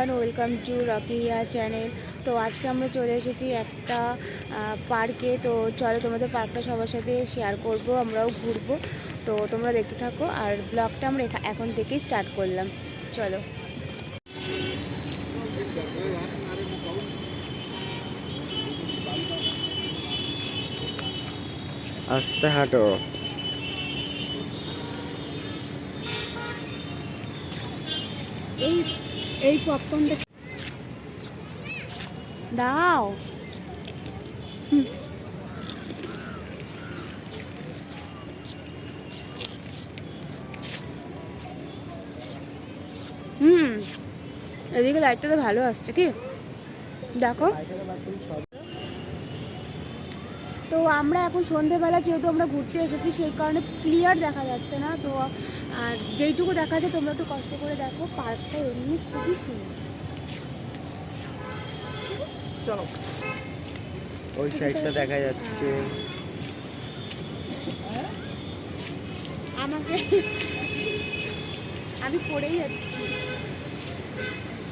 Everyone, welcome to Rocky hair channel. তো আজকে আমরা চলে এসেছি একটা পার্কে। তো চলো তোমাদের পার্কটা সবার সাথে শেয়ার করব, আমরাও ঘুরবো। তো তোমরা দেখতে থাকো, আর ব্লগটা আমরা এখন থেকেই স্টার্ট করলাম। চলো। আস্তে হাঁটো। এই পপকর্নটা দাও। এদিকে লাইটটা তো ভালো আসছে, কি দেখো। তো আমরা এখন সন্ধেবেলা যেহেতু আমরা ঘুরতে এসেছি, সেই কারণে ক্লিয়ার দেখা যাচ্ছে না। তো আর যেইটুকু দেখা যায় তোমরা একটু কষ্ট করে দেখো। পার্কটা এমনি খুবই সুন্দর। চলো, ওই সাইডটা দেখা যাচ্ছে। আমাকে আমি পড়েই যাচ্ছি।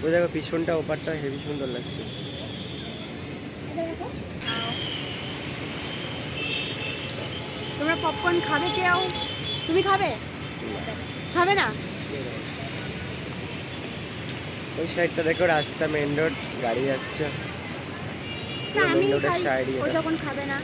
ওই দেখো পিছনটা, ওপারটা হেভি সুন্দর লাগছে। তোমরা পপকর্ন খাবে? কেউ তুমি খাবে? খাবে না? ওই সাইডটা দেখো, রাস্তা, মেন রোড, গাড়ি যাচ্ছে। আমি খাই, ও যখন খাবে না।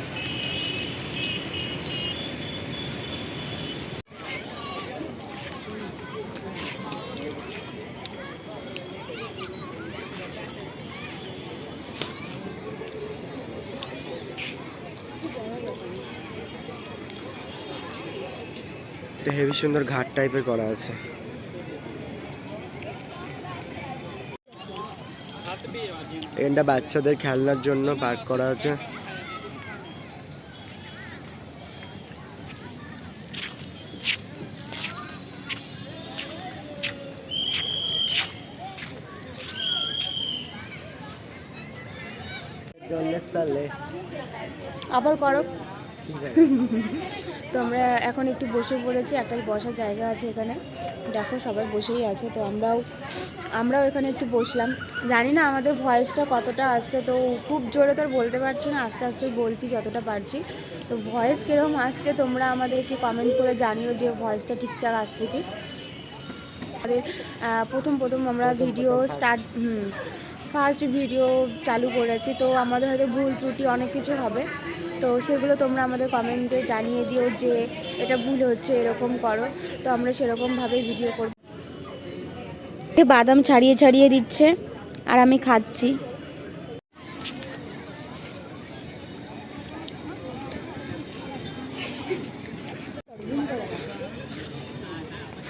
হেভি সুন্দর ঘাট টাইপের করা আছে। এখানটা বাচ্চাদের খেলনার জন্য পার্ক করা আছে। আবার করো। তো আমরা এখন একটু বসে পড়েছি, একটা বসার জায়গা আছে এখানে, দেখো সবাই বসেই আছে। তো আমরাও এখানে একটু বসলাম। জানি না আমাদের ভয়েসটা কতটা আসছে, তো খুব জোরে তো আর বলতে পারছি না, আস্তে আস্তে বলছি যতটা পারছি। তো ভয়েস কীরকম আসছে তোমরা আমাদেরকে কমেন্ট করে জানিও যে ভয়েসটা ঠিকঠাক আসছে কি। আমাদের প্রথম আমরা ভিডিও ফার্স্ট ভিডিও চালু করেছি, তো আমাদের হয়তো ভুল ত্রুটি অনেক কিছু হবে। তো সেগুলো তোমরা আমাদের কমেন্টে জানিয়ে দিও যে এটা ভুল হচ্ছে, এরকম করো। তো আমরা সেরকমভাবে ভিডিও করব। বাদাম ছাড়িয়ে ছাড়িয়ে দিচ্ছে আর আমি খাচ্ছি।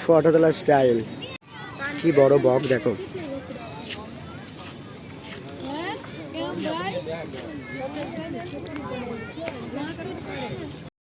ফটো তোলার স্টাইল কি বড় বক দেখো।